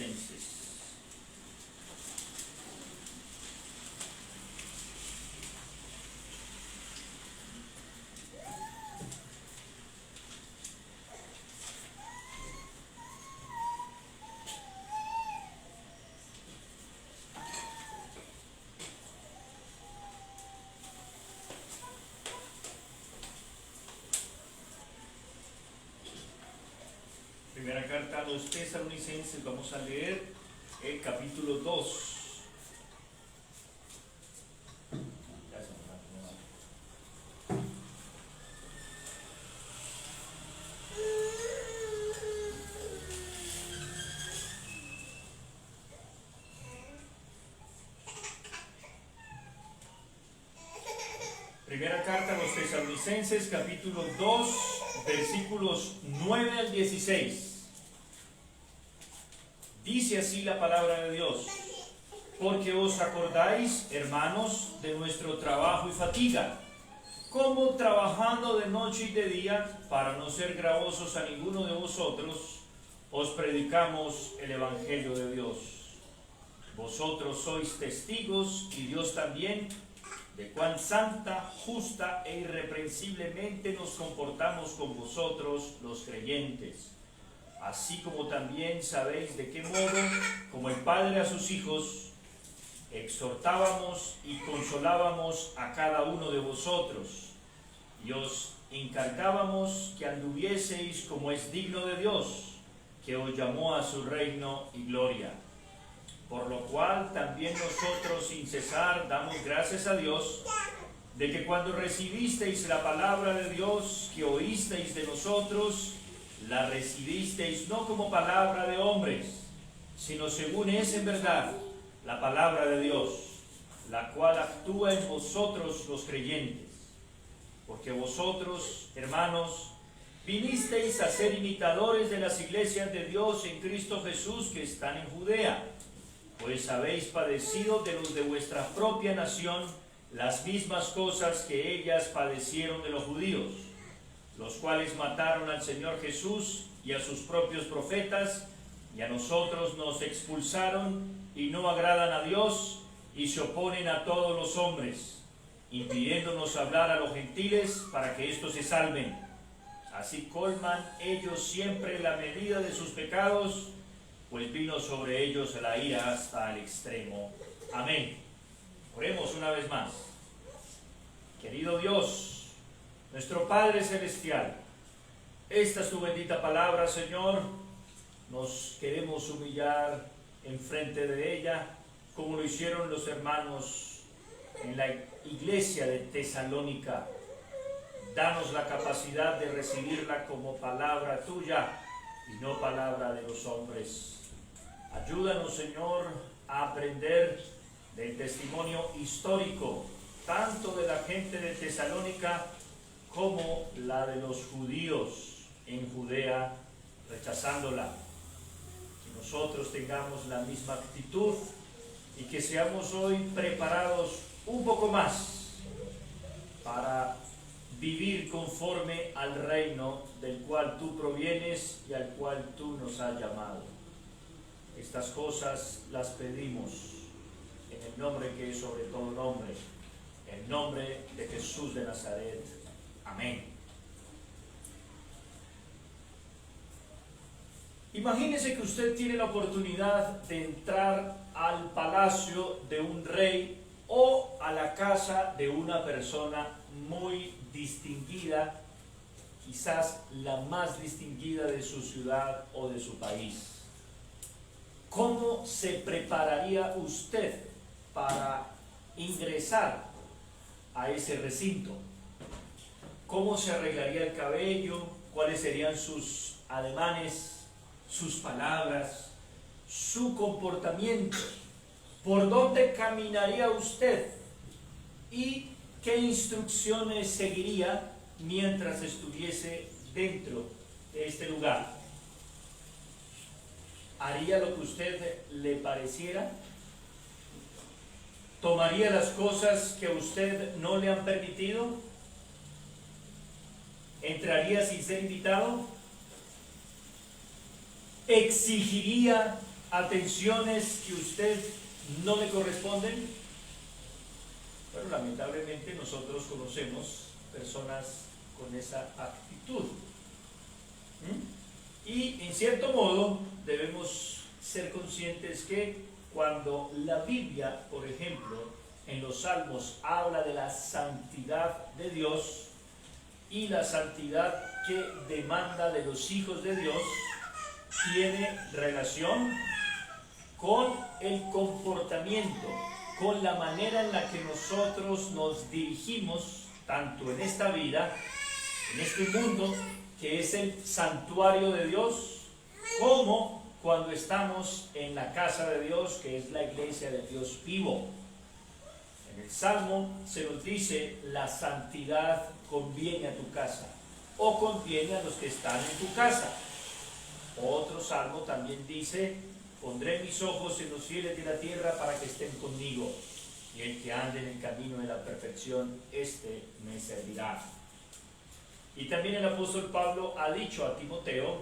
Tesalonicenses. Primera carta a los Tesalonicenses, vamos a leer el capítulo 2. Primera carta a los Tesalonicenses, capítulo 2, versículos 9 al 16. Dice así la palabra de Dios: porque os acordáis, hermanos, de nuestro trabajo y fatiga, como trabajando de noche y de día, para no ser gravosos a ninguno de vosotros, os predicamos el Evangelio de Dios. Vosotros sois testigos, y Dios también, de cuán santa, justa e irreprensiblemente nos comportamos con vosotros los creyentes. Así como también sabéis de qué modo, como el Padre a sus hijos, exhortábamos y consolábamos a cada uno de vosotros, y os encargábamos que anduvieseis como es digno de Dios, que os llamó a su reino y gloria. Por lo cual también nosotros sin cesar damos gracias a Dios, de que cuando recibisteis la palabra de Dios que oísteis de nosotros, la recibisteis no como palabra de hombres, sino según es en verdad la palabra de Dios, la cual actúa en vosotros los creyentes. Porque vosotros, hermanos, vinisteis a ser imitadores de las iglesias de Dios en Cristo Jesús que están en Judea, pues habéis padecido de los de vuestra propia nación las mismas cosas que ellas padecieron de los judíos, los cuales mataron al Señor Jesús y a sus propios profetas, y a nosotros nos expulsaron y no agradan a Dios, y se oponen a todos los hombres, impidiéndonos hablar a los gentiles para que éstos se salven. Así colman ellos siempre la medida de sus pecados, pues vino sobre ellos la ira hasta el extremo. Amén. Oremos una vez más. Querido Dios, nuestro Padre Celestial, esta es tu bendita palabra, Señor. Nos queremos humillar enfrente de ella, como lo hicieron los hermanos en la iglesia de Tesalónica. Danos la capacidad de recibirla como palabra tuya y no palabra de los hombres. Ayúdanos, Señor, a aprender del testimonio histórico, tanto de la gente de Tesalónica como la de los judíos en Judea, rechazándola. Que nosotros tengamos la misma actitud y que seamos hoy preparados un poco más para vivir conforme al reino del cual tú provienes y al cual tú nos has llamado. Estas cosas las pedimos en el nombre que es sobre todo nombre, en el nombre de Jesús de Nazaret. Amén. Imagínese que usted tiene la oportunidad de entrar al palacio de un rey o a la casa de una persona muy distinguida, quizás la más distinguida de su ciudad o de su país. ¿Cómo se prepararía usted para ingresar a ese recinto? ¿Cómo se arreglaría el cabello? ¿Cuáles serían sus ademanes, sus palabras, su comportamiento? ¿Por dónde caminaría usted? ¿Y qué instrucciones seguiría mientras estuviese dentro de este lugar? ¿Haría lo que usted le pareciera? ¿Tomaría las cosas que a usted no le han permitido? ¿Entraría sin ser invitado? ¿Exigiría atenciones que usted no le corresponden? Bueno, lamentablemente nosotros conocemos personas con esa actitud. Y en cierto modo debemos ser conscientes que cuando la Biblia, por ejemplo, en los Salmos habla de la santidad de Dios y la santidad que demanda de los hijos de Dios, tiene relación con el comportamiento, con la manera en la que nosotros nos dirigimos, tanto en esta vida, en este mundo, que es el santuario de Dios, como cuando estamos en la casa de Dios, que es la iglesia de Dios vivo. En el Salmo se nos dice, la santidad conviene a tu casa, o conviene a los que están en tu casa. Otro Salmo también dice, pondré mis ojos en los fieles de la tierra para que estén conmigo, y el que ande en el camino de la perfección, este me servirá. Y también el apóstol Pablo ha dicho a Timoteo,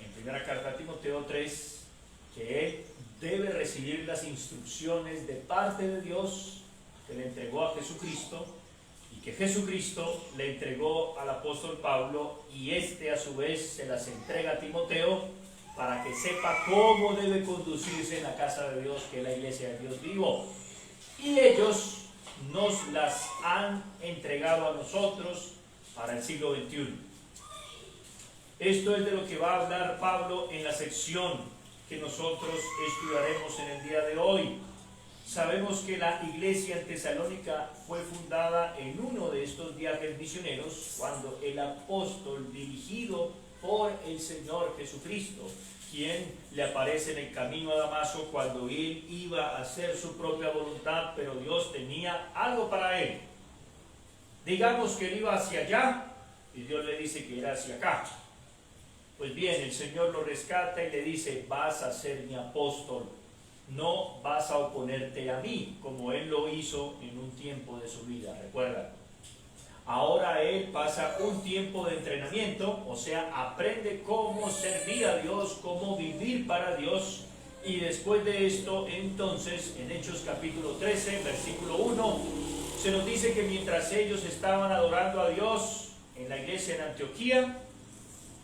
en primera carta a Timoteo 3, que él debe recibir las instrucciones de parte de Dios, que le entregó a Jesucristo, y que Jesucristo le entregó al apóstol Pablo, y este a su vez se las entrega a Timoteo, para que sepa cómo debe conducirse en la casa de Dios, que es la iglesia de Dios vivo. Y ellos nos las han entregado a nosotros para el siglo XXI. Esto es de lo que va a hablar Pablo en la sección que nosotros estudiaremos en el día de hoy. Sabemos que la iglesia en Tesalónica fue fundada en uno de estos viajes misioneros, cuando el apóstol, dirigido por el Señor Jesucristo, quien le aparece en el camino a Damasco cuando él iba a hacer su propia voluntad, pero Dios tenía algo para él. Digamos que él iba hacia allá y Dios le dice que era hacia acá. Pues bien, el Señor lo rescata y le dice, vas a ser mi apóstol, no vas a oponerte a mí, como él lo hizo en un tiempo de su vida, recuerda. Ahora él pasa un tiempo de entrenamiento, o sea, aprende cómo servir a Dios, cómo vivir para Dios, y después de esto, entonces, en Hechos capítulo 13, versículo 1, se nos dice que mientras ellos estaban adorando a Dios en la iglesia en Antioquía,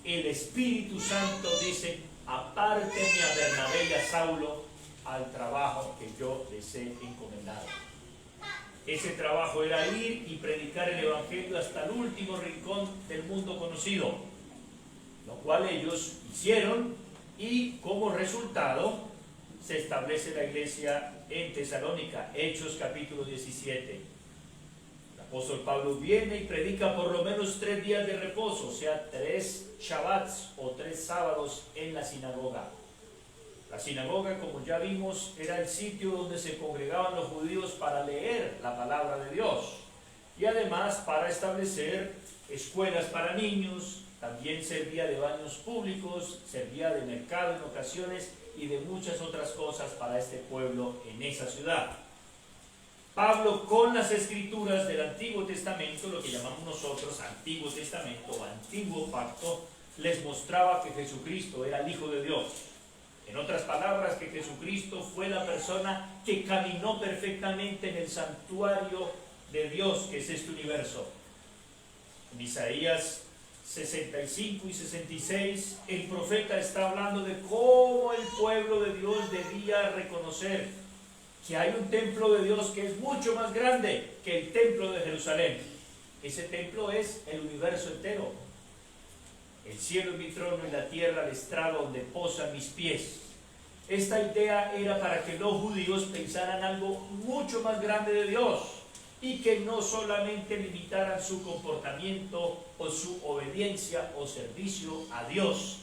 el Espíritu Santo dice, apártenme a Bernabé y a Saulo al trabajo que yo les he encomendado. Ese trabajo era ir y predicar el Evangelio hasta el último rincón del mundo conocido, lo cual ellos hicieron, y como resultado se establece la iglesia en Tesalónica, Hechos capítulo 17. El apóstol Pablo viene y predica por lo menos 3 días de reposo, o sea, 3 Shabbats o 3 sábados en la sinagoga. La sinagoga, como ya vimos, era el sitio donde se congregaban los judíos para leer la palabra de Dios, y además para establecer escuelas para niños. También servía de baños públicos, servía de mercado en ocasiones y de muchas otras cosas para este pueblo en esa ciudad. Pablo, con las escrituras del Antiguo Testamento, lo que llamamos nosotros Antiguo Testamento o Antiguo Pacto, les mostraba que Jesucristo era el Hijo de Dios. En otras palabras, que Jesucristo fue la persona que caminó perfectamente en el santuario de Dios, que es este universo. En Isaías 65 y 66, el profeta está hablando de cómo el pueblo de Dios debía reconocer que hay un templo de Dios que es mucho más grande que el templo de Jerusalén. Ese templo es el universo entero. El cielo es mi trono y la tierra el estrado donde posan mis pies. Esta idea era para que los judíos pensaran algo mucho más grande de Dios, y que no solamente limitaran su comportamiento o su obediencia o servicio a Dios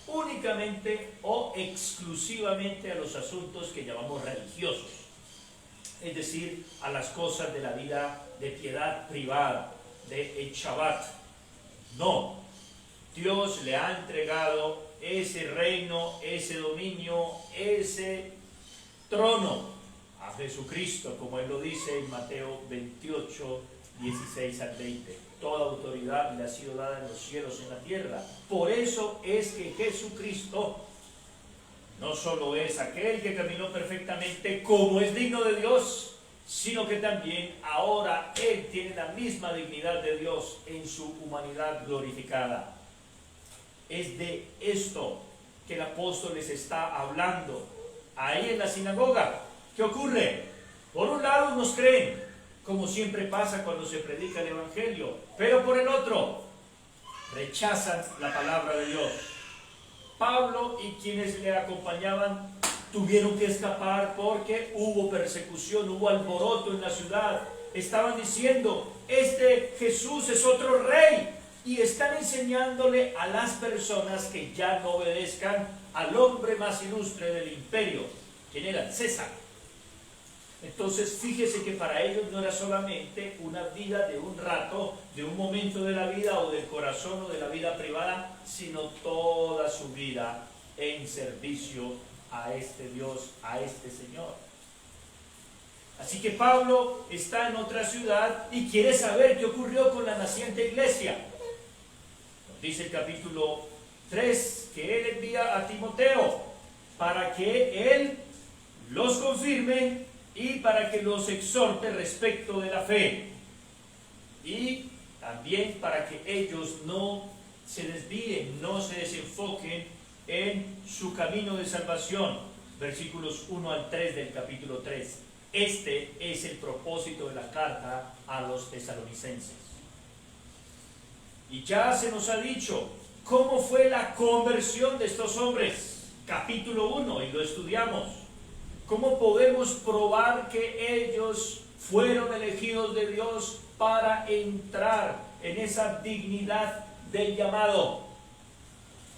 únicamente o exclusivamente a los asuntos que llamamos religiosos, es decir, a las cosas de la vida de piedad privada, de el Shabbat. No, Dios le ha entregado ese reino, ese dominio, ese trono a Jesucristo, como él lo dice en Mateo 28, 16 al 20. Toda autoridad le ha sido dada en los cielos y en la tierra. Por eso es que Jesucristo no solo es aquel que caminó perfectamente como es digno de Dios, sino que también ahora Él tiene la misma dignidad de Dios en su humanidad glorificada. Es de esto que el apóstol les está hablando ahí en la sinagoga. ¿Qué ocurre? Por un lado nos creen, como siempre pasa cuando se predica el Evangelio, pero por el otro rechazan la palabra de Dios. Pablo y quienes le acompañaban tuvieron que escapar porque hubo persecución, hubo alboroto en la ciudad. Estaban diciendo, este Jesús es otro rey, y están enseñándole a las personas que ya no obedezcan al hombre más ilustre del imperio, quien era César. Entonces fíjese que para ellos no era solamente una vida de un rato, de un momento de la vida o del corazón o de la vida privada, sino toda su vida en servicio a este Dios, a este Señor. Así que Pablo está en otra ciudad y quiere saber qué ocurrió con la naciente iglesia. Nos dice el capítulo 3 que él envía a Timoteo para que él los confirme y para que los exhorte respecto de la fe, y también para que ellos no se desvíen, no se desenfoquen en su camino de salvación. Versículos 1 al 3 del capítulo 3. Este es el propósito de la carta a los tesalonicenses. Y ya se nos ha dicho cómo fue la conversión de estos hombres. Capítulo 1, y lo estudiamos. ¿Cómo podemos probar que ellos fueron elegidos de Dios para entrar en esa dignidad del llamado?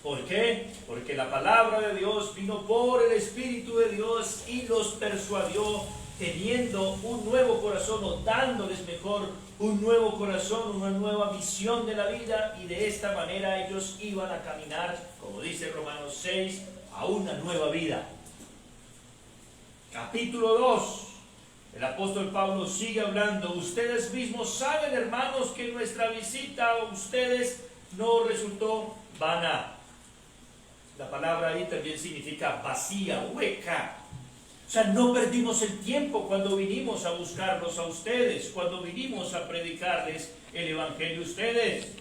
¿Por qué? Porque la palabra de Dios vino por el Espíritu de Dios y los persuadió, teniendo un nuevo corazón, o dándoles mejor un nuevo corazón, una nueva visión de la vida, y de esta manera ellos iban a caminar, como dice Romanos 6, a una nueva vida. Capítulo 2, el apóstol Pablo sigue hablando. Ustedes mismos saben, hermanos, que nuestra visita a ustedes no resultó vana. La palabra ahí también significa vacía, hueca. O sea, no perdimos el tiempo cuando vinimos a buscarlos a ustedes, cuando vinimos a predicarles el Evangelio a ustedes.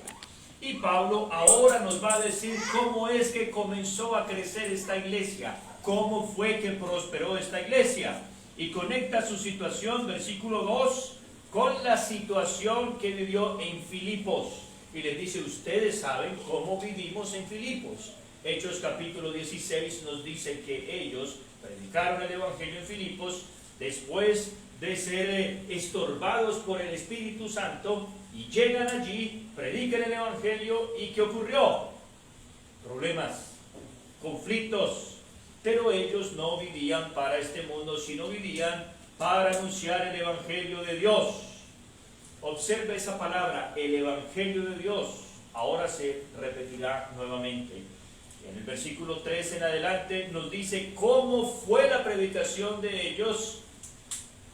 Y Pablo ahora nos va a decir cómo es que comenzó a crecer esta iglesia, cómo fue que prosperó esta iglesia. Y conecta su situación, versículo 2, con la situación que vivió en Filipos. Y le dice, ustedes saben cómo vivimos en Filipos. Hechos capítulo 16 nos dice que ellos predicaron el Evangelio en Filipos después de ser estorbados por el Espíritu Santo, y llegan allí, predican el Evangelio, y ¿qué ocurrió? Problemas, conflictos. Pero ellos no vivían para este mundo, sino vivían para anunciar el Evangelio de Dios. Observe esa palabra, el Evangelio de Dios. Ahora se repetirá nuevamente. En el versículo 3 en adelante nos dice cómo fue la predicación de ellos,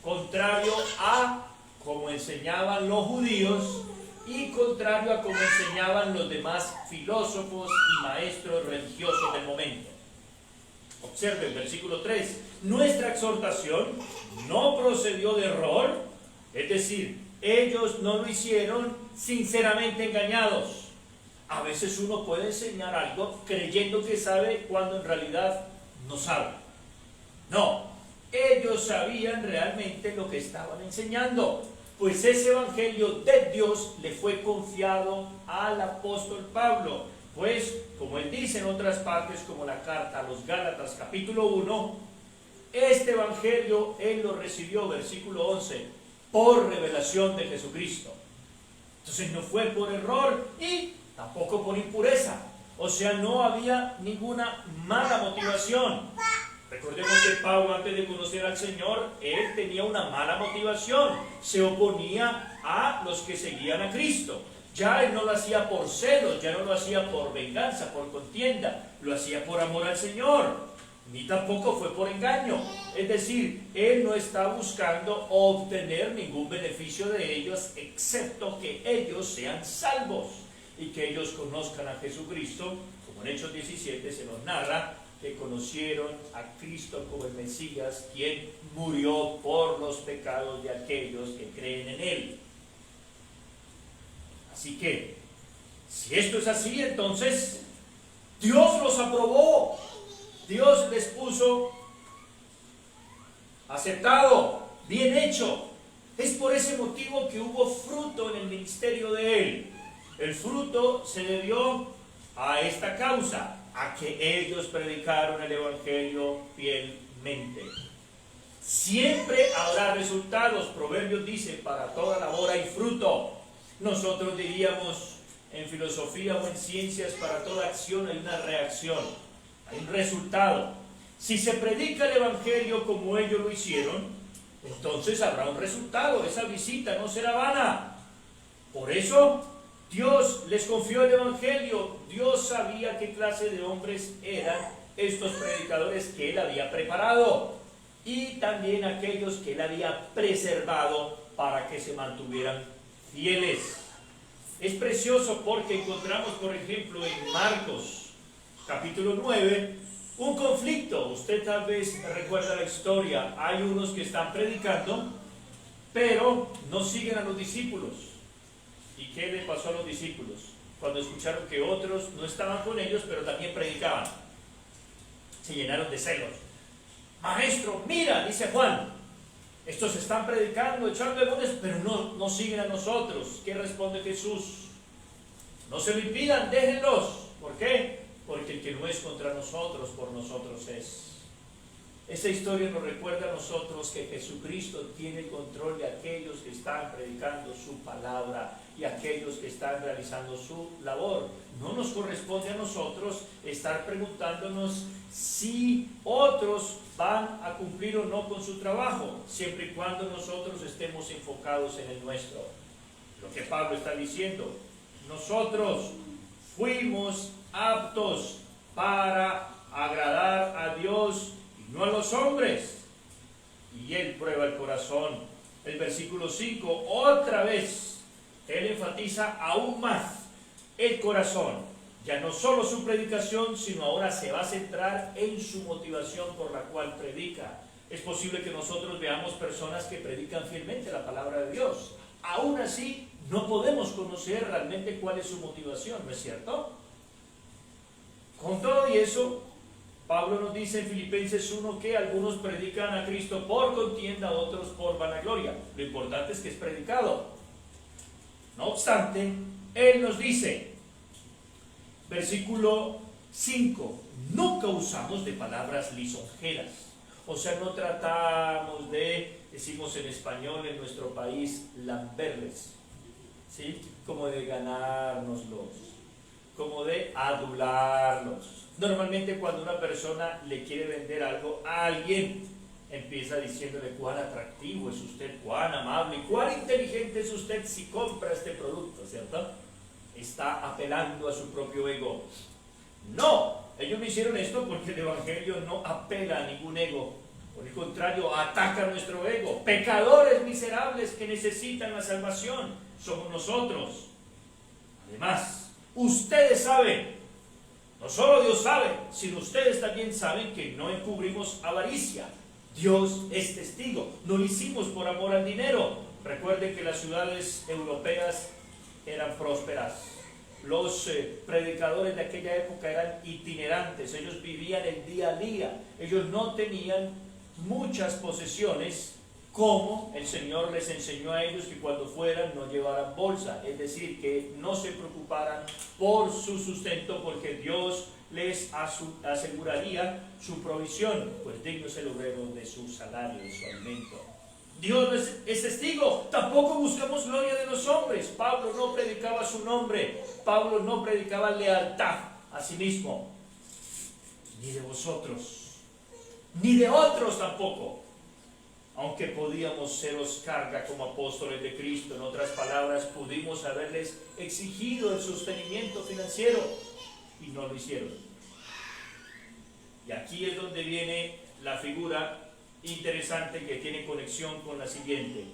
contrario a como enseñaban los judíos y contrario a como enseñaban los demás filósofos y maestros religiosos del momento. Observe el versículo 3. Nuestra exhortación no procedió de error, es decir, ellos no lo hicieron sinceramente engañados. A veces uno puede enseñar algo creyendo que sabe cuando en realidad no sabe. No, ellos sabían realmente lo que estaban enseñando, pues ese evangelio de Dios le fue confiado al apóstol Pablo. Pues, como él dice en otras partes, como la carta a los Gálatas capítulo 1, este evangelio él lo recibió, versículo 11, por revelación de Jesucristo. Entonces no fue por error y tampoco por impureza. O sea, no había ninguna mala motivación. Recordemos que Pablo, antes de conocer al Señor, él tenía una mala motivación. Se oponía a los que seguían a Cristo. Ya él no lo hacía por celos, ya no lo hacía por venganza, por contienda. Lo hacía por amor al Señor. Ni tampoco fue por engaño. Es decir, él no está buscando obtener ningún beneficio de ellos, excepto que ellos sean salvos y que ellos conozcan a Jesucristo. Como en Hechos 17 se nos narra que conocieron a Cristo como el Mesías, quien murió por los pecados de aquellos que creen en Él. Así que, si esto es así, entonces Dios los aprobó. Dios les puso aceptado, bien hecho. Es por ese motivo que hubo fruto en el ministerio de Él. El fruto se debió a esta causa, a que ellos predicaron el Evangelio fielmente. Siempre habrá resultados. Proverbios dice, para toda labor hay fruto. Nosotros diríamos en filosofía o en ciencias, para toda acción hay una reacción, hay un resultado. Si se predica el Evangelio como ellos lo hicieron, entonces habrá un resultado. Esa visita no será vana. Por eso Dios les confió el Evangelio. Dios sabía qué clase de hombres eran estos predicadores que Él había preparado, y también aquellos que Él había preservado para que se mantuvieran fieles. Es precioso porque encontramos, por ejemplo, en Marcos capítulo 9, un conflicto. Usted tal vez recuerda la historia. Hay unos que están predicando, pero no siguen a los discípulos. ¿Y qué le pasó a los discípulos? Cuando escucharon que otros no estaban con ellos, pero también predicaban, se llenaron de celos. Maestro, mira, dice Juan, estos están predicando, echando demonios, pero no siguen a nosotros. ¿Qué responde Jesús? No se lo impidan, déjenlos. ¿Por qué? Porque el que no es contra nosotros, por nosotros es. Esa historia nos recuerda a nosotros que Jesucristo tiene el control de aquellos que están predicando su palabra y aquellos que están realizando su labor. No nos corresponde a nosotros estar preguntándonos si otros van a cumplir o no con su trabajo, siempre y cuando nosotros estemos enfocados en el nuestro. Lo que Pablo está diciendo, nosotros fuimos aptos para agradar a Dios y no a los hombres. Y Él prueba el corazón. El versículo 5, otra vez, Él enfatiza aún más el corazón. Ya no solo su predicación, sino ahora se va a centrar en su motivación por la cual predica. Es posible que nosotros veamos personas que predican fielmente la palabra de Dios. Aún así, no podemos conocer realmente cuál es su motivación, ¿no es cierto? Con todo y eso, Pablo nos dice en Filipenses 1 que algunos predican a Cristo por contienda, otros por vanagloria. Lo importante es que es predicado. No obstante, Él nos dice, versículo 5, nunca usamos de palabras lisonjeras. O sea, no tratamos de, decimos en español en nuestro país, lamberles, ¿sí? Como de ganárnoslos, como de adularlos. Normalmente cuando una persona le quiere vender algo a alguien, empieza diciéndole cuán atractivo es usted, cuán amable y cuán inteligente es usted si compra este producto, ¿cierto? Está apelando a su propio ego. No, ellos no hicieron esto porque el Evangelio no apela a ningún ego. Por el contrario, ataca nuestro ego. Pecadores miserables que necesitan la salvación somos nosotros. Además, ustedes saben, no solo Dios sabe, sino ustedes también saben que no encubrimos avaricia. Dios es testigo. No lo hicimos por amor al dinero. Recuerden que las ciudades europeas eran prósperas. Los predicadores de aquella época eran itinerantes. Ellos vivían el día a día. Ellos no tenían muchas posesiones, como el Señor les enseñó a ellos que cuando fueran no llevaran bolsa, es decir, que no se preocuparan por su sustento, porque Dios les aseguraría su provisión, pues digno es el obrero de su salario, de su alimento. Dios es testigo. Tampoco buscamos gloria de los hombres. Pablo no predicaba su nombre, Pablo no predicaba lealtad a sí mismo, ni de vosotros, ni de otros tampoco. Aunque podíamos seros carga como apóstoles de Cristo, en otras palabras, pudimos haberles exigido el sostenimiento financiero y no lo hicieron. Y aquí es donde viene la figura interesante que tiene conexión con la siguiente.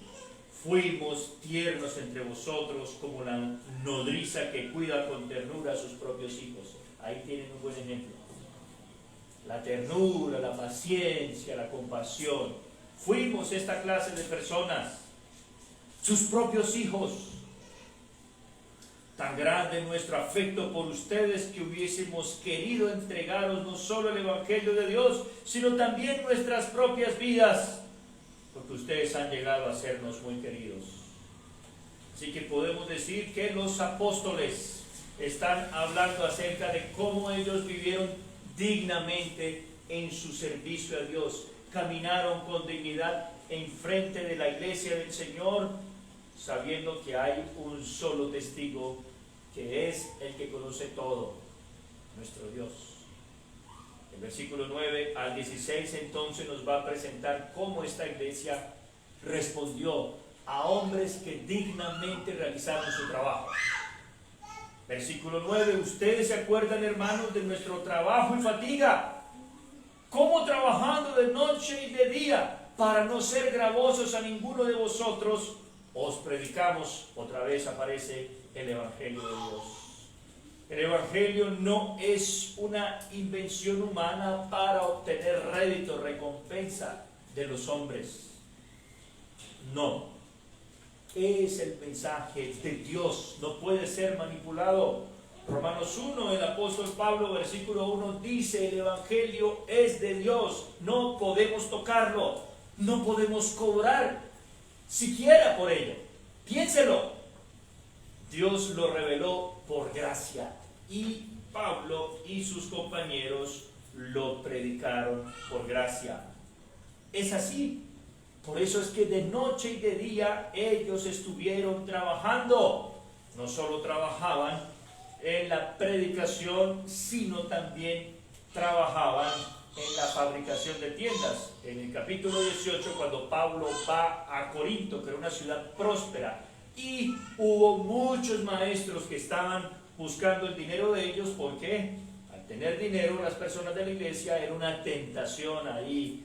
Fuimos tiernos entre vosotros como la nodriza que cuida con ternura a sus propios hijos. Ahí tienen un buen ejemplo. la ternura, la paciencia, la compasión. Fuimos esta clase de personas, sus propios hijos. Tan grande nuestro afecto por ustedes que hubiésemos querido entregaros no solo el Evangelio de Dios, sino también nuestras propias vidas, porque ustedes han llegado a sernos muy queridos. Así que podemos decir que los apóstoles están hablando acerca de cómo ellos vivieron dignamente en su servicio a Dios, caminaron con dignidad en frente de la iglesia del Señor, sabiendo que hay un solo testigo, que es el que conoce todo, nuestro Dios. El versículo 9 al 16 entonces nos va a presentar cómo esta iglesia respondió a hombres que dignamente realizaron su trabajo. Versículo 9, ustedes se acuerdan, hermanos, de nuestro trabajo y fatiga, cómo trabajando de noche y de día, para no ser gravosos a ninguno de vosotros, os predicamos. Otra vez aparece el Evangelio de Dios. El Evangelio no es una invención humana para obtener rédito, recompensa de los hombres. No. Es el mensaje de Dios, no puede ser manipulado. Romanos 1, el apóstol Pablo, versículo 1, dice: el Evangelio es de Dios, no podemos tocarlo, no podemos cobrar siquiera por ello. Piénselo. Dios lo reveló por gracia y Pablo y sus compañeros lo predicaron por gracia. Es así. Por eso es que de noche y de día ellos estuvieron trabajando. No solo trabajaban en la predicación, sino también trabajaban en la fabricación de tiendas. En el capítulo 18, cuando Pablo va a Corinto, que era una ciudad próspera, y hubo muchos maestros que estaban buscando el dinero de ellos, porque al tener dinero las personas de la iglesia era una tentación ahí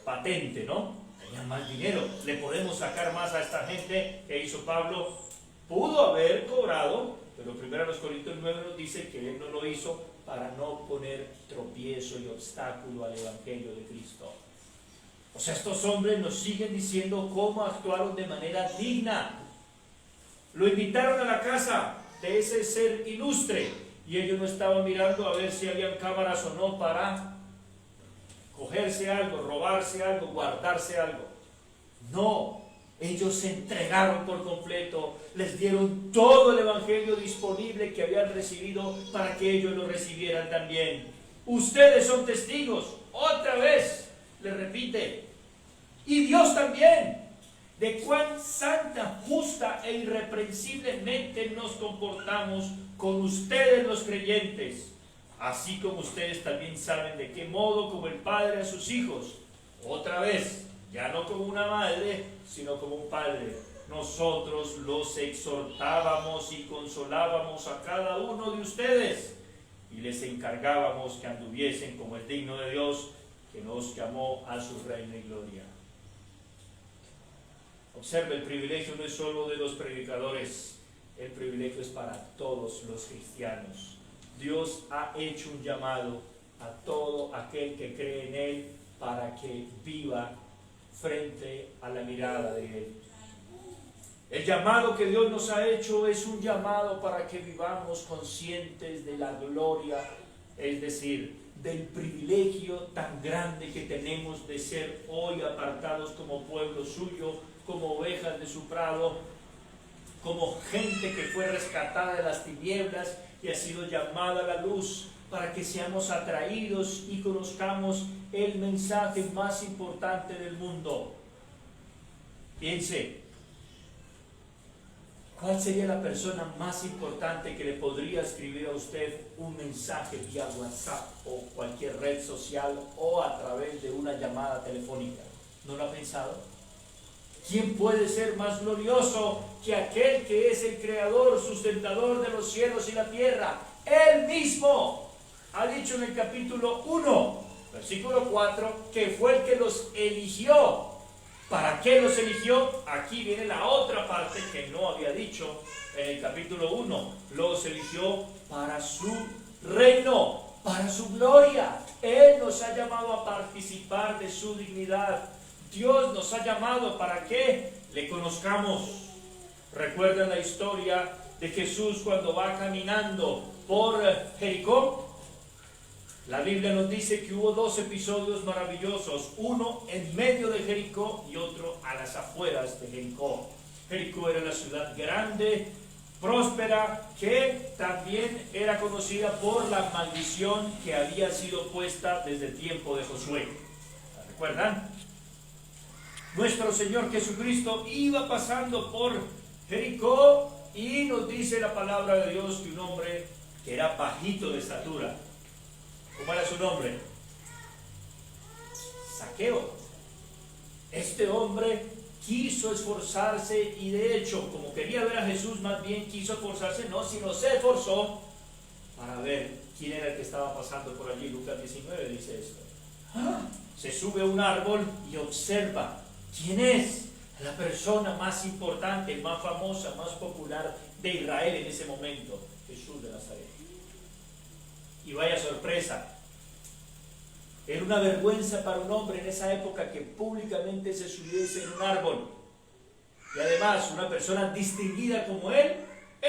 patente, ¿no? Tenían más dinero, le podemos sacar más a esta gente. Que hizo Pablo? Pudo haber cobrado, pero primero los Corintios 9 nos dice que él no lo hizo para no poner tropiezo y obstáculo al Evangelio de Cristo. O sea, estos hombres nos siguen diciendo cómo actuaron de manera digna. Lo invitaron a la casa de ese ser ilustre y ellos no estaban mirando a ver si habían cámaras o no para cogerse algo, robarse algo, guardarse algo. No, ellos se entregaron por completo, les dieron todo el Evangelio disponible que habían recibido para que ellos lo recibieran también. Ustedes son testigos, otra vez, le repite, y Dios también, de cuán santa, justa e irreprensiblemente nos comportamos con ustedes los creyentes. Así como ustedes también saben de qué modo como el padre a sus hijos, otra vez, ya no como una madre, sino como un padre, nosotros los exhortábamos y consolábamos a cada uno de ustedes y les encargábamos que anduviesen como es digno de Dios, que nos llamó a su reino y gloria. Observe, el privilegio no es solo de los predicadores, el privilegio es para todos los cristianos. Dios ha hecho un llamado a todo aquel que cree en Él para que viva frente a la mirada de Él. El llamado que Dios nos ha hecho es un llamado para que vivamos conscientes de la gloria, es decir, del privilegio tan grande que tenemos de ser hoy apartados como pueblo suyo, como ovejas de su prado, como gente que fue rescatada de las tinieblas y ha sido llamada a la luz, para que seamos atraídos y conozcamos el mensaje más importante del mundo. Piense, ¿cuál sería la persona más importante que le podría escribir a usted un mensaje vía WhatsApp o cualquier red social o a través de una llamada telefónica? ¿No lo ha pensado? ¿Quién puede ser más glorioso que aquel que es el creador, sustentador de los cielos y la tierra? Él mismo ha dicho en el capítulo 1, versículo 4, que fue el que los eligió. ¿Para qué los eligió? Aquí viene la otra parte que no había dicho en el capítulo 1. Los eligió para su reino. para su gloria. Él nos ha llamado a participar de su dignidad. Dios nos ha llamado para que le conozcamos. ¿Recuerdan la historia de Jesús cuando va caminando por Jericó? La Biblia nos dice que hubo dos episodios maravillosos, uno en medio de Jericó y otro a las afueras de Jericó. Jericó era la ciudad grande, próspera, que también era conocida por la maldición que había sido puesta desde el tiempo de Josué. ¿Recuerdan? Nuestro Señor Jesucristo iba pasando por Jericó y nos dice la palabra de Dios que un hombre que era bajito de estatura. ¿Cómo era su nombre? Zaqueo. Este hombre quiso esforzarse y de hecho, como quería ver a Jesús, más bien quiso esforzarse, no, sino se esforzó para ver quién era el que estaba pasando por allí. Lucas 19 dice esto. Se sube a un árbol y observa quién es la persona más importante, más famosa, más popular de Israel en ese momento, Jesús de Nazaret. Y vaya sorpresa, era una vergüenza para un hombre en esa época que públicamente se subiese en un árbol. Y además, una persona distinguida como él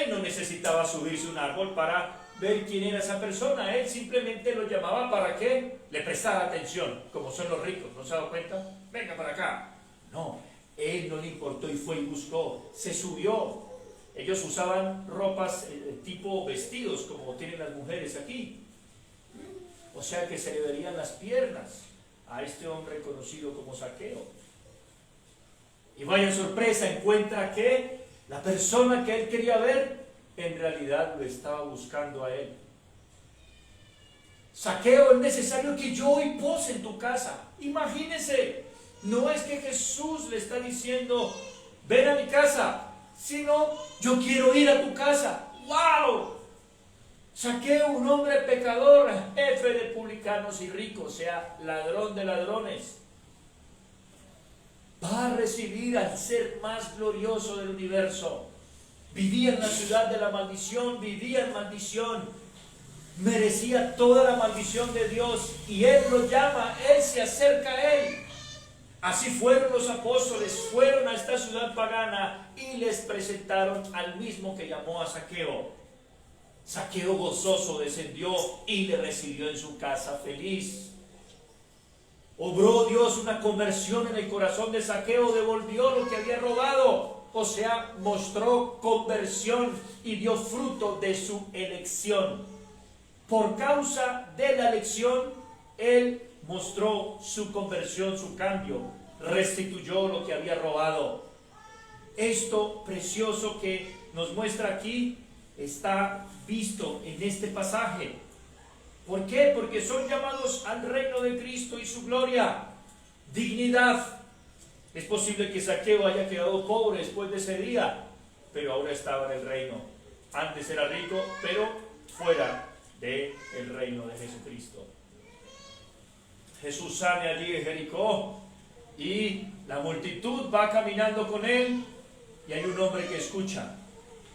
no necesitaba subirse a un árbol para ver quién era esa persona. Él simplemente lo llamaba para que le prestara atención, como son los ricos. ¿No se ha dado cuenta? Venga para acá. No, él no le importó y fue y buscó, se subió. Ellos usaban ropas tipo vestidos, como tienen las mujeres aquí. O sea que se le verían las piernas a este hombre conocido como Zaqueo. Y vaya sorpresa, encuentra que la persona que él quería ver, en realidad lo estaba buscando a él. Zaqueo, es necesario que yo hoy pose en tu casa. Imagínense, no es que Jesús le está diciendo, ven a mi casa, sino yo quiero ir a tu casa. ¡Wow! Zaqueo, un hombre pecador, jefe de publicanos y rico, o sea, ladrón de ladrones, va a recibir al ser más glorioso del universo. Vivía en la ciudad de la maldición, vivía en maldición, merecía toda la maldición de Dios y Él lo llama, Él se acerca a Él. Así fueron los apóstoles, fueron a esta ciudad pagana y les presentaron al mismo que llamó a Zaqueo. Zaqueo gozoso descendió y le recibió en su casa feliz. Obró Dios una conversión en el corazón de Zaqueo, devolvió lo que había robado, o sea, mostró conversión y dio fruto de su elección. Por causa de la elección, él mostró su conversión, su cambio, restituyó lo que había robado. Esto precioso que nos muestra aquí está visto en este pasaje. ¿Por qué? Porque son llamados al reino de Cristo y su gloria, dignidad. Es posible que Zaqueo haya quedado pobre después de ese día, pero ahora estaba en el reino. Antes era rico, pero fuera del reino de Jesucristo. Jesús sale allí de Jericó y la multitud va caminando con él y hay un hombre que escucha.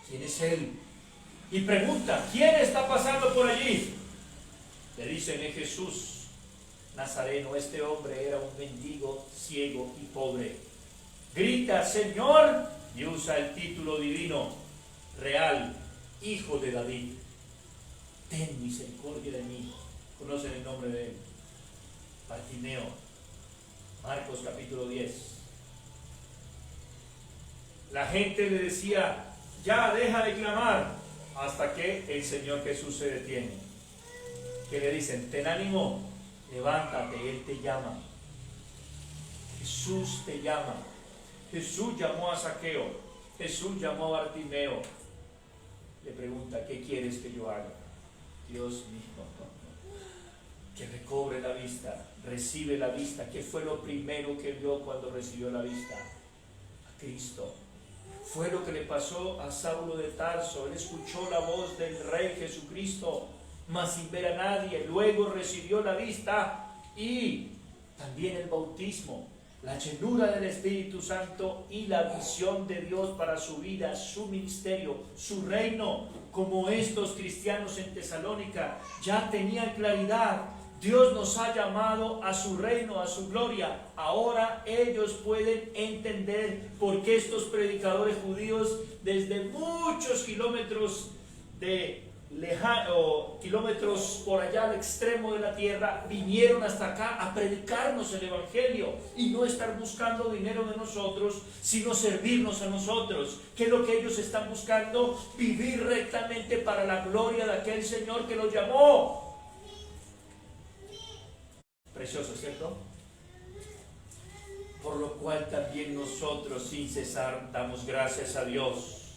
¿Quién es él? Y pregunta, ¿quién está pasando por allí? Le dicen, es Jesús Nazareno. Este hombre era un mendigo, ciego y pobre. Grita, Señor, y usa el título divino, real, Hijo de David. Ten misericordia de mí. ¿Conocen el nombre de él? Bartimeo. Marcos capítulo 10. La gente le decía, ya deja de clamar, hasta que el Señor Jesús se detiene. Que le dicen, ten ánimo, levántate, Él te llama. Jesús te llama. Jesús llamó a Zaqueo, Jesús llamó a Bartimeo. Le pregunta, ¿qué quieres que yo haga? Dios mío, que recobre la vista, recibe la vista. ¿Qué fue lo primero que vio cuando recibió la vista? A Cristo. Fue lo que le pasó a Saulo de Tarso. Él escuchó la voz del Rey Jesucristo, mas sin ver a nadie. Luego recibió la vista y también el bautismo. la llenura del Espíritu Santo y la visión de Dios para su vida, su ministerio, su reino, como estos cristianos en Tesalónica ya tenían claridad. Dios nos ha llamado a su reino, a su gloria. Ahora ellos pueden entender por qué estos predicadores judíos desde muchos kilómetros kilómetros por allá al extremo de la tierra vinieron hasta acá a predicarnos el Evangelio y no estar buscando dinero de nosotros, sino servirnos a nosotros. ¿Qué es lo que ellos están buscando? Vivir rectamente para la gloria de aquel Señor que los llamó. Precioso, ¿cierto? Por lo cual también nosotros sin cesar damos gracias a Dios.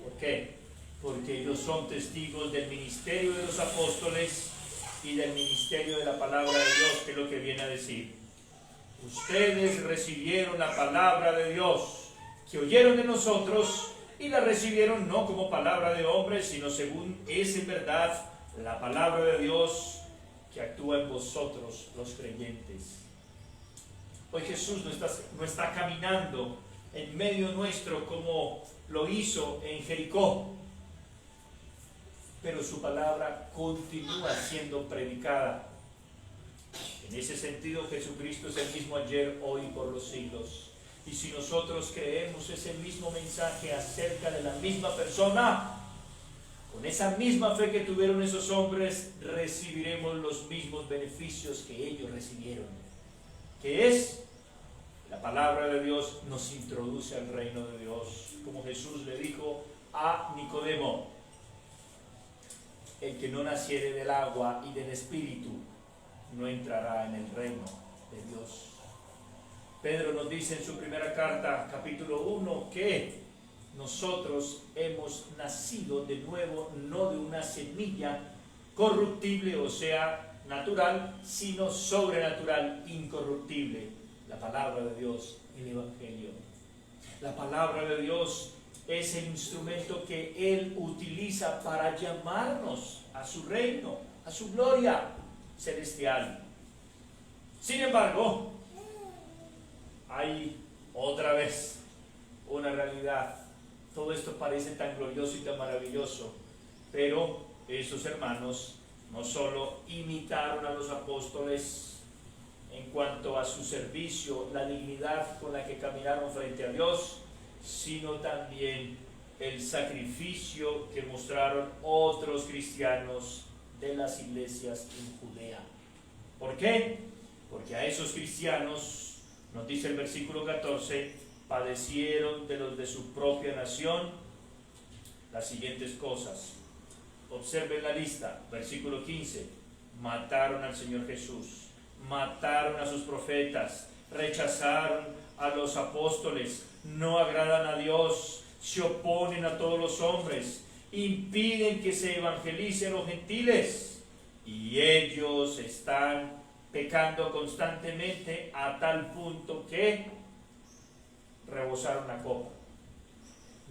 ¿Por qué? Porque ellos son testigos del ministerio de los apóstoles y del ministerio de la palabra de Dios, que es lo que viene a decir. Ustedes recibieron la palabra de Dios, que oyeron de nosotros, y la recibieron no como palabra de hombres, sino según es en verdad la palabra de Dios que actúa en vosotros los creyentes. Hoy Jesús no está caminando en medio nuestro como lo hizo en Jericó, pero su palabra continúa siendo predicada. En ese sentido, Jesucristo es el mismo ayer, hoy y por los siglos. Y si nosotros creemos ese mismo mensaje acerca de la misma persona, con esa misma fe que tuvieron esos hombres, recibiremos los mismos beneficios que ellos recibieron, que es la palabra de Dios nos introduce al reino de Dios, como Jesús le dijo a Nicodemo: el que no naciere del agua y del Espíritu no entrará en el reino de Dios. Pedro nos dice en su primera carta, capítulo 1, que nosotros hemos nacido de nuevo, no de una semilla corruptible, o sea, natural, sino sobrenatural, incorruptible, la palabra de Dios, el Evangelio. La palabra de Dios es el instrumento que Él utiliza para llamarnos a su reino, a su gloria celestial. Sin embargo, hay otra vez una realidad. Todo esto parece tan glorioso y tan maravilloso, pero esos hermanos no solo imitaron a los apóstoles en cuanto a su servicio, la dignidad con la que caminaron frente a Dios, sino también el sacrificio que mostraron otros cristianos de las iglesias en Judea. ¿Por qué? Porque a esos cristianos, nos dice el versículo 14, padecieron de los de su propia nación las siguientes cosas. Observen la lista, versículo 15, mataron al Señor Jesús, mataron a sus profetas, rechazaron a los apóstoles, no agradan a Dios, se oponen a todos los hombres, impiden que se evangelicen los gentiles, y ellos están pecando constantemente a tal punto que rebosaron la copa.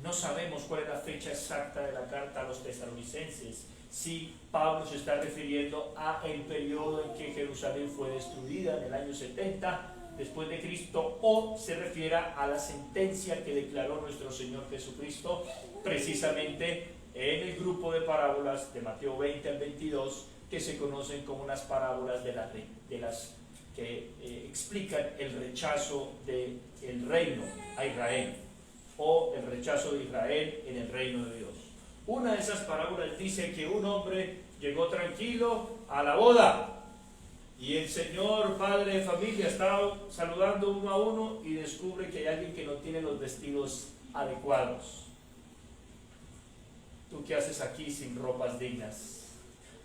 No sabemos cuál es la fecha exacta de la carta a los tesalonicenses, si Pablo se está refiriendo a el periodo en que Jerusalén fue destruida en el año 70 después de Cristo, o se refiera a la sentencia que declaró nuestro Señor Jesucristo precisamente en el grupo de parábolas de Mateo 20 al 22, que se conocen como unas parábolas de las que explican el rechazo del reino a Israel, o el rechazo de Israel en el reino de Dios. Una de esas parábolas dice que un hombre llegó tranquilo a la boda, y el señor padre de familia estaba saludando uno a uno y descubre que hay alguien que no tiene los vestidos adecuados. ¿Tú qué haces aquí sin ropas dignas?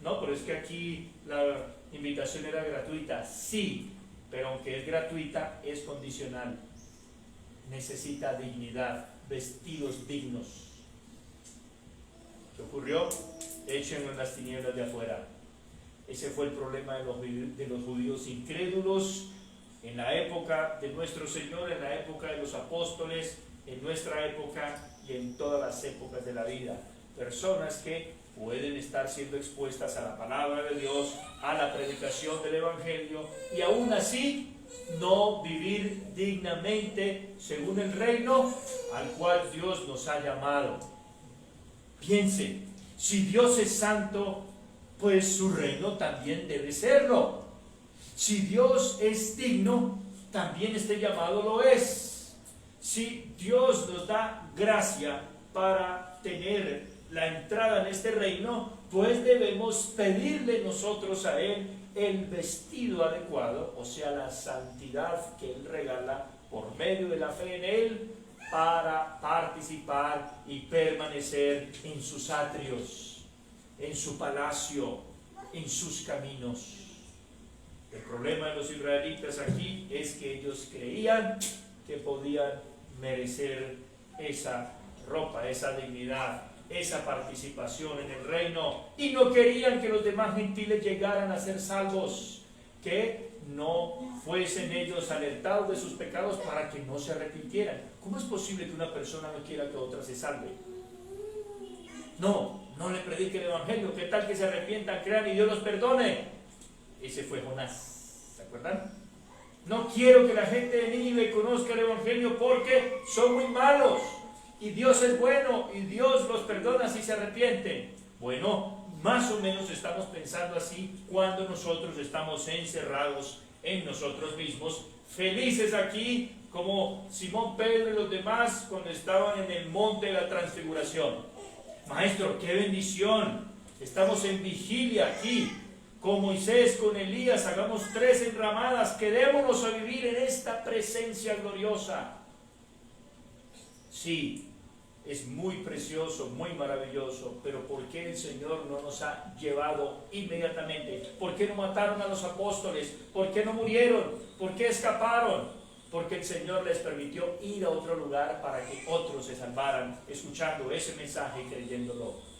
No, pero es que aquí la invitación era gratuita. Sí, pero aunque es gratuita, es condicional. Necesita dignidad, vestidos dignos. ¿Qué ocurrió? Échenlo en las tinieblas de afuera. Ese fue el problema de los judíos incrédulos en la época de nuestro Señor, en la época de los apóstoles, en nuestra época y en todas las épocas de la vida. Personas que pueden estar siendo expuestas a la palabra de Dios, a la predicación del Evangelio, y aún así no vivir dignamente según el reino al cual Dios nos ha llamado. Piense, si Dios es santo, pues su reino también debe serlo. Si Dios es digno, también este llamado lo es. Si Dios nos da gracia para tener la entrada en este reino, pues debemos pedirle nosotros a Él el vestido adecuado, o sea, la santidad que Él regala por medio de la fe en Él, para participar y permanecer en sus atrios, en su palacio, en sus caminos. El problema de los israelitas aquí es que ellos creían que podían merecer esa ropa, esa dignidad, esa participación en el reino, y no querían que los demás gentiles llegaran a ser salvos, que no fuesen ellos alertados de sus pecados para que no se arrepintieran. ¿Cómo es posible que una persona no quiera que otra se salve? No le predique el evangelio. ¿Qué tal que se arrepientan, crean y Dios los perdone? Ese fue Jonás, ¿se acuerdan? No quiero que la gente de Nínive conozca el evangelio porque son muy malos, y Dios es bueno, y Dios los perdona si se arrepienten. Bueno, más o menos estamos pensando así cuando nosotros estamos encerrados en nosotros mismos, felices aquí como Simón Pedro y los demás cuando estaban en el monte de la transfiguración. Maestro, qué bendición, estamos en vigilia aquí con Moisés, con Elías, hagamos 3 enramadas, quedémonos a vivir en esta presencia gloriosa. Sí, es muy precioso, muy maravilloso, pero ¿por qué el Señor no nos ha llevado inmediatamente? ¿Por qué no mataron a los apóstoles? ¿Por qué no murieron? ¿Por qué escaparon? Porque el Señor les permitió ir a otro lugar para que otros se salvaran, escuchando ese mensaje y creyéndolo.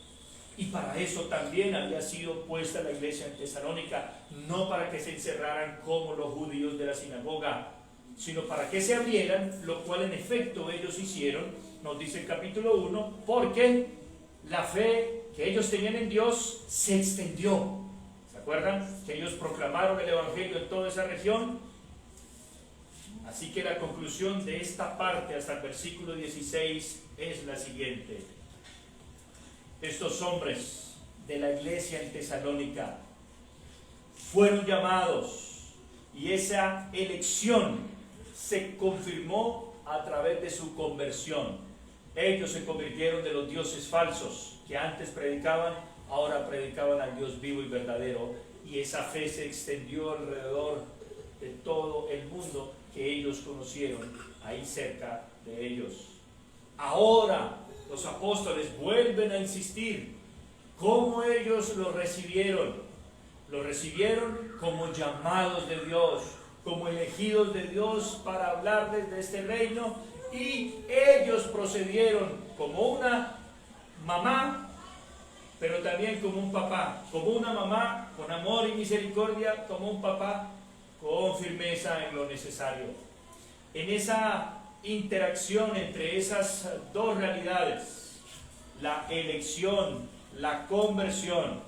Y para eso también había sido puesta la iglesia en Tesalónica, no para que se encerraran como los judíos de la sinagoga, sino para que se abrieran, lo cual en efecto ellos hicieron. Nos dice el capítulo 1, porque la fe que ellos tenían en Dios se extendió. ¿Se acuerdan? Que ellos proclamaron el evangelio en toda esa región. Así que la conclusión de esta parte hasta el versículo 16 es la siguiente. Estos hombres de la iglesia en Tesalónica fueron llamados, y esa elección se confirmó a través de su conversión. Ellos se convirtieron de los dioses falsos que antes predicaban, ahora predicaban al Dios vivo y verdadero, y esa fe se extendió alrededor de todo el mundo que ellos conocieron ahí cerca de ellos. Ahora los apóstoles vuelven a insistir cómo ellos lo recibieron. Lo recibieron como llamados de Dios, como elegidos de Dios para hablarles de este reino, y ellos procedieron como una mamá, pero también como un papá, como una mamá con amor y misericordia, como un papá con firmeza en lo necesario. En esa interacción entre esas dos realidades, la elección, la conversión,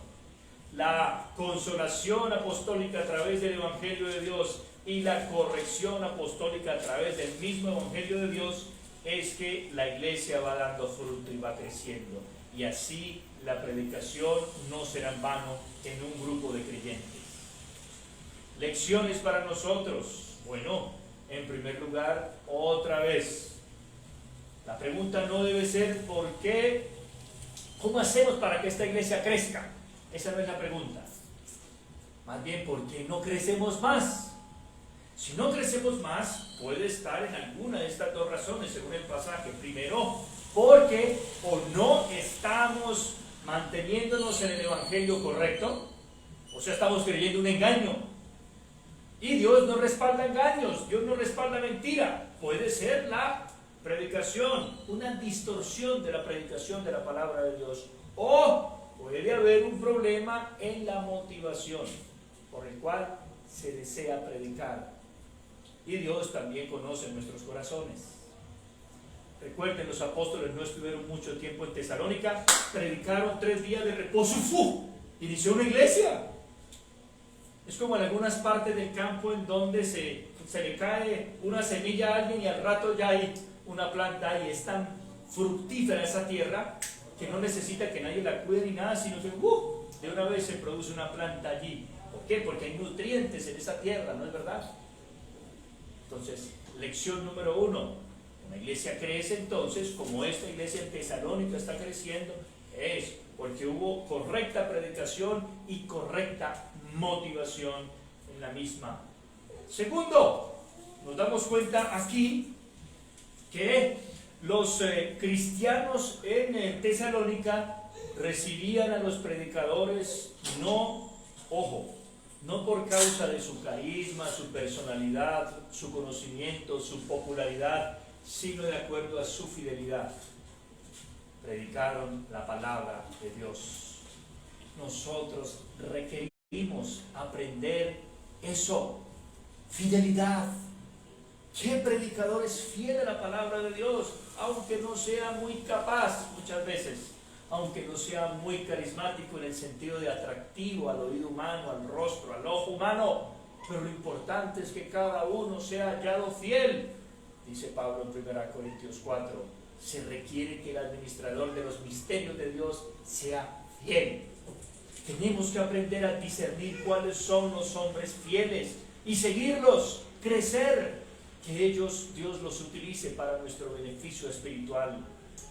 la consolación apostólica a través del evangelio de Dios y la corrección apostólica a través del mismo evangelio de Dios, es que la iglesia va dando fruto y va creciendo, y así la predicación no será en vano en un grupo de creyentes. Lecciones para nosotros. Bueno, en primer lugar, otra vez, la pregunta no debe ser ¿por qué? ¿Cómo hacemos para que esta iglesia crezca? Esa no es la pregunta. Más bien, ¿por qué no crecemos más? Si no crecemos más, puede estar en alguna de estas dos razones, según el pasaje. Primero, porque o no estamos manteniéndonos en el evangelio correcto, o sea, estamos creyendo un engaño. Y Dios no respalda engaños, Dios no respalda mentira. Puede ser la predicación, una distorsión de la predicación de la palabra de Dios. O puede haber un problema en la motivación por el cual se desea predicar. Y Dios también conoce nuestros corazones. Recuerden, los apóstoles no estuvieron mucho tiempo en Tesalónica, predicaron 3 días de reposo y ¡fu! Inició una iglesia. Es como en algunas partes del campo en donde se se le cae una semilla a alguien y al rato ya hay una planta y es tan fructífera esa tierra que no necesita que nadie la cuide ni nada, sino que de una vez se produce una planta allí. ¿Por qué? Porque hay nutrientes en esa tierra, ¿no es verdad? Entonces, lección número 1. Una iglesia crece entonces, como esta iglesia en Tesalónica está creciendo, es porque hubo correcta predicación y correcta motivación en la misma. Segundo, nos damos cuenta aquí que los cristianos en Tesalónica recibían a los predicadores no por causa de su carisma, su personalidad, su conocimiento, su popularidad, sino de acuerdo a su fidelidad. Predicaron la palabra de Dios. Nosotros requerimos aprender eso, fidelidad. ¿Qué predicador es fiel a la palabra de Dios? Aunque no sea muy capaz muchas veces, aunque no sea muy carismático en el sentido de atractivo al oído humano, al rostro, al ojo humano, pero lo importante es que cada uno sea hallado fiel. Dice Pablo en 1 Corintios 4, se requiere que el administrador de los misterios de Dios sea fiel. Tenemos que aprender a discernir cuáles son los hombres fieles y seguirlos, crecer, que ellos, Dios los utilice para nuestro beneficio espiritual.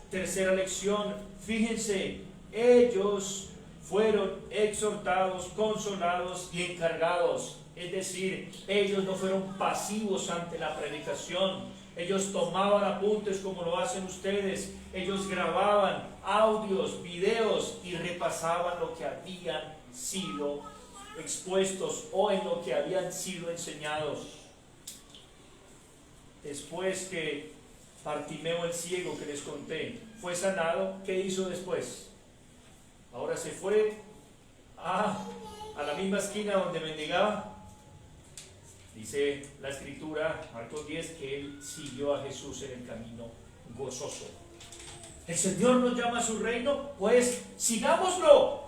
Tercera lección, fíjense, ellos fueron exhortados, consolados y encargados. Es decir, ellos no fueron pasivos ante la predicación. Ellos tomaban apuntes como lo hacen ustedes. Ellos grababan audios, videos y repasaban lo que habían sido expuestos o en lo que habían sido enseñados. Después que Bartimeo el ciego que les conté fue sanado, ¿qué hizo después? Ahora se fue a la misma esquina donde mendigaba. Dice la escritura, Marcos 10, que él siguió a Jesús en el camino gozoso. El Señor nos llama a su reino, pues sigámoslo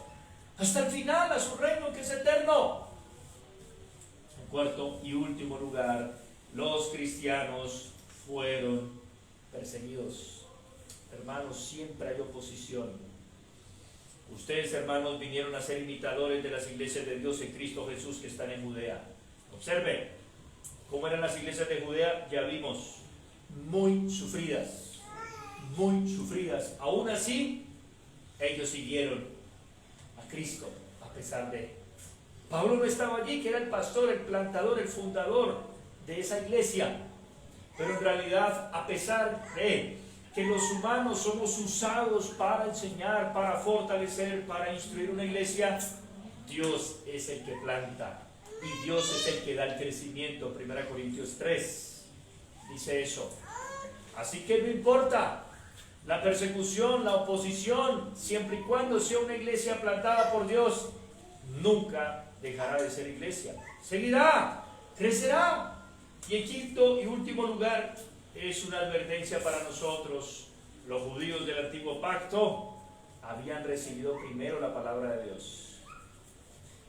hasta el final, a su reino que es eterno. En cuarto y último lugar, los cristianos fueron perseguidos. Hermanos, siempre hay oposición. Ustedes, hermanos, vinieron a ser imitadores de las iglesias de Dios en Cristo Jesús que están en Judea. Observen cómo eran las iglesias de Judea, ya vimos, muy sufridas, muy sufridas. Aún así, ellos siguieron a Cristo a pesar de. Pablo no estaba allí, que era el pastor, el plantador, el fundador de esa iglesia, pero en realidad, a pesar de que los humanos somos usados para enseñar, para fortalecer, para instruir una iglesia, Dios es el que planta. Y Dios es el que da el crecimiento. 1 Corintios 3 dice eso. Así que no importa la persecución, la oposición, siempre y cuando sea una iglesia plantada por Dios, nunca dejará de ser iglesia. Seguirá, crecerá. Y en quinto y último lugar, es una advertencia para nosotros. Los judíos del antiguo pacto habían recibido primero la palabra de Dios.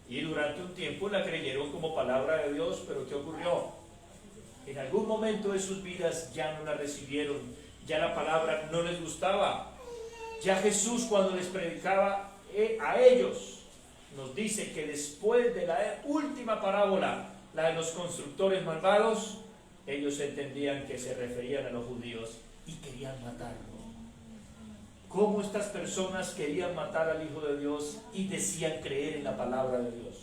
Y durante un tiempo la creyeron como palabra de Dios, pero ¿qué ocurrió? En algún momento de sus vidas ya no la recibieron, ya la palabra no les gustaba. Ya Jesús, cuando les predicaba a ellos, nos dice que después de la última parábola, la de los constructores malvados, ellos entendían que se referían a los judíos y querían matarlo. Cómo estas personas querían matar al Hijo de Dios y decían creer en la palabra de Dios.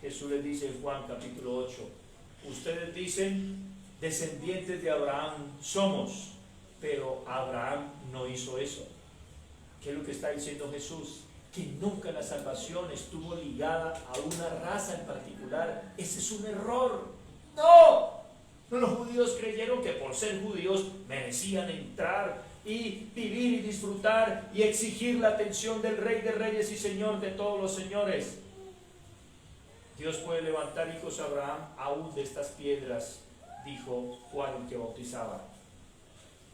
Jesús les dice en Juan capítulo 8, ustedes dicen, descendientes de Abraham somos, pero Abraham no hizo eso. ¿Qué es lo que está diciendo Jesús? Que nunca la salvación estuvo ligada a una raza en particular. Ese es un error. ¡No! Los judíos creyeron que por ser judíos merecían entrar y vivir y disfrutar y exigir la atención del Rey de Reyes y Señor de todos los señores. Dios puede levantar hijos a Abraham aún de estas piedras, dijo Juan el que bautizaba.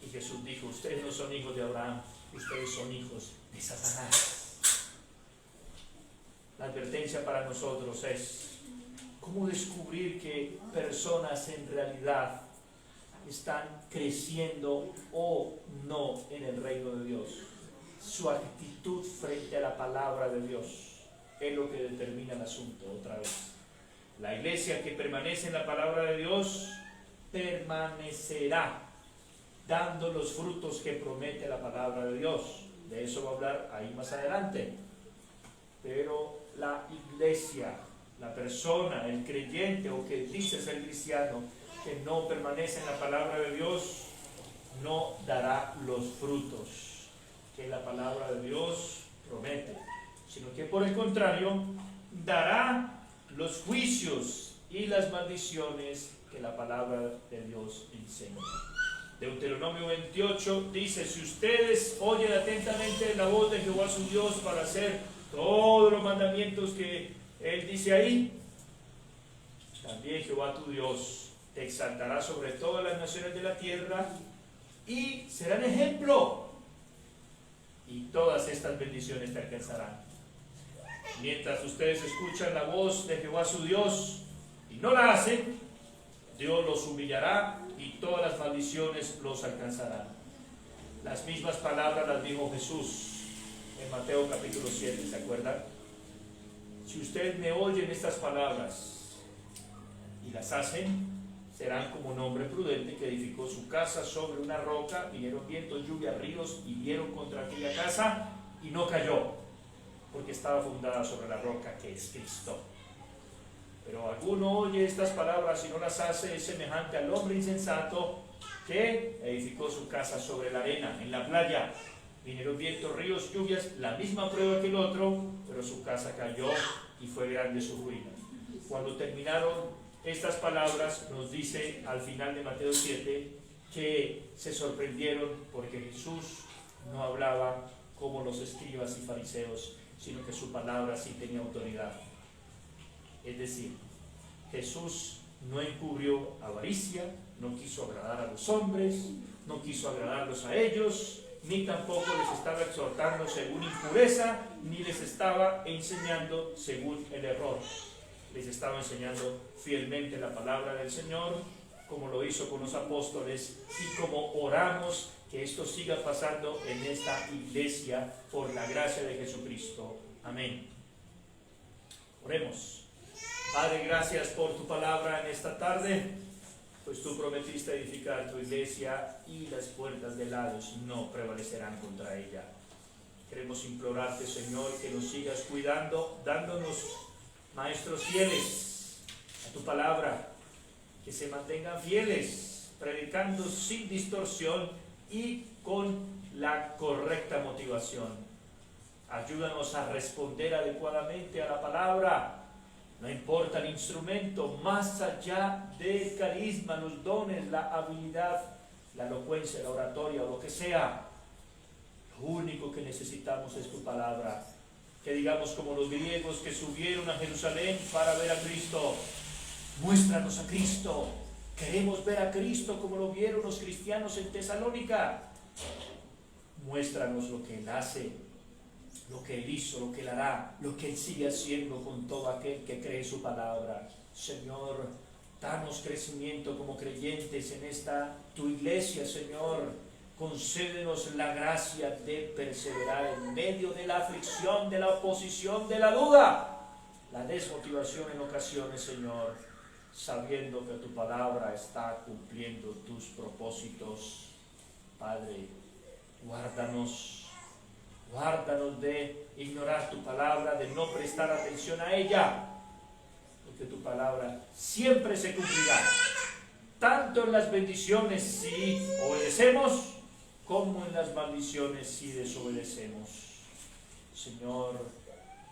Y Jesús dijo, ustedes no son hijos de Abraham, ustedes son hijos de Satanás. La advertencia para nosotros es, ¿Cómo descubrir que personas en realidad están creciendo o no en el reino de Dios? Su actitud frente a la palabra de Dios es lo que determina el asunto. Otra vez, la iglesia que permanece en la palabra de Dios permanecerá dando los frutos que promete la palabra de Dios. De eso va a hablar ahí más adelante. Pero la iglesia, la persona, el creyente o que dice ser cristiano, que no permanece en la palabra de Dios, no dará los frutos que la palabra de Dios promete, sino que por el contrario, dará los juicios y las maldiciones que la palabra de Dios enseña. Deuteronomio 28 dice: si ustedes oyen atentamente la voz de Jehová su Dios para hacer todos los mandamientos que Él dice ahí, también Jehová tu Dios te exaltará sobre todas las naciones de la tierra y serán ejemplo, y todas estas bendiciones te alcanzarán. Mientras ustedes escuchan la voz de Jehová su Dios y no la hacen, Dios los humillará y todas las maldiciones los alcanzarán. Las mismas palabras las dijo Jesús en Mateo capítulo 7, ¿se acuerdan? Si ustedes me oyen estas palabras y las hacen, serán como un hombre prudente que edificó su casa sobre una roca. Vinieron vientos, lluvia, ríos y dieron contra aquella casa y no cayó, porque estaba fundada sobre la roca que es Cristo. Pero alguno oye estas palabras y no las hace, es semejante al hombre insensato que edificó su casa sobre la arena, en la playa. Vinieron vientos, ríos, lluvias, la misma prueba que el otro, pero su casa cayó y fue grande su ruina. Cuando terminaron estas palabras, nos dice al final de Mateo 7 que se sorprendieron porque Jesús no hablaba como los escribas y fariseos, sino que su palabra sí tenía autoridad. Es decir, Jesús no encubrió avaricia, no quiso agradar a los hombres, no quiso agradarlos a ellos, ni tampoco les estaba exhortando según impureza, ni les estaba enseñando según el error. Les estaba enseñando fielmente la palabra del Señor, como lo hizo con los apóstoles, y como oramos que esto siga pasando en esta iglesia por la gracia de Jesucristo. Amén. Oremos. Padre, gracias por tu palabra en esta tarde, pues tú prometiste edificar tu iglesia y las puertas del Hades no prevalecerán contra ella. Queremos implorarte, Señor, que nos sigas cuidando, dándonos maestros fieles a tu palabra, que se mantengan fieles, predicando sin distorsión y con la correcta motivación. Ayúdanos a responder adecuadamente a la palabra. No importa el instrumento, más allá del carisma, los dones, la habilidad, la elocuencia, la oratoria o lo que sea. Lo único que necesitamos es tu palabra. Que digamos como los griegos que subieron a Jerusalén para ver a Cristo: muéstranos a Cristo. Queremos ver a Cristo como lo vieron los cristianos en Tesalónica. Muéstranos lo que Él hace, lo que Él hizo, lo que Él hará, lo que Él sigue haciendo con todo aquel que cree su palabra. Señor, danos crecimiento como creyentes en esta tu iglesia, Señor. Concédenos la gracia de perseverar en medio de la aflicción, de la oposición, de la duda, la desmotivación en ocasiones, Señor, sabiendo que tu palabra está cumpliendo tus propósitos. Padre, guárdanos de ignorar tu palabra, de no prestar atención a ella, porque tu palabra siempre se cumplirá, tanto en las bendiciones si obedecemos, como en las maldiciones si desobedecemos. Señor,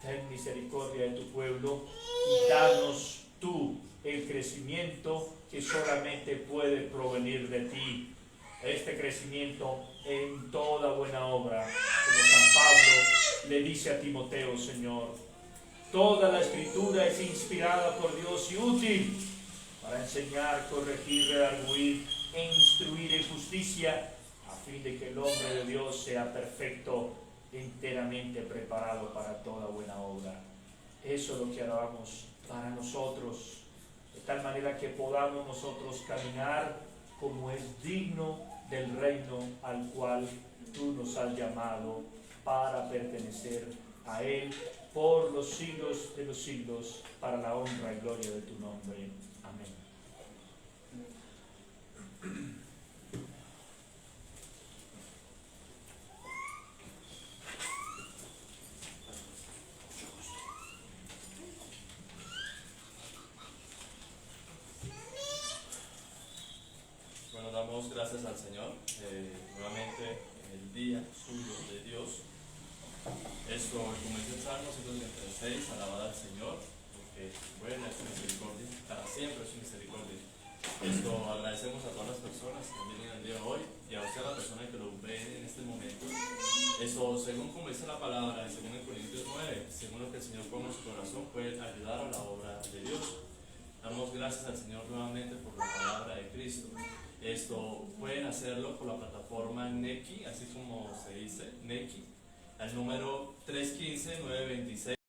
ten misericordia de tu pueblo y danos tú el crecimiento que solamente puede provenir de ti. Este crecimiento en toda buena obra, como San Pablo le dice a Timoteo, Señor. Toda la Escritura es inspirada por Dios y útil para enseñar, corregir, redarguir e instruir en justicia, a fin de que el hombre de Dios sea perfecto, enteramente preparado para toda buena obra. Eso es lo que alabamos para nosotros, de tal manera que podamos nosotros caminar como es digno del reino al cual tú nos has llamado para pertenecer a Él por los siglos de los siglos, para la honra y gloria de tu nombre. Amén. Bueno, damos gracias al Señor, nuevamente el día suyo de Dios. Esto, como dice el Salmo 136, alabad al Señor, porque buena es su misericordia, para siempre es su misericordia. Esto, agradecemos a todas las personas que vienen el día de hoy y a usted, la persona que lo ve en este momento. Esto, según como dice la palabra, según en Corintios 9, según lo que el Señor pone en su corazón, puede ayudar a la obra de Dios. Damos gracias al Señor nuevamente por la palabra de Cristo. Esto, pueden hacerlo por la plataforma Neki, así como se dice, Neki, al número 315-926.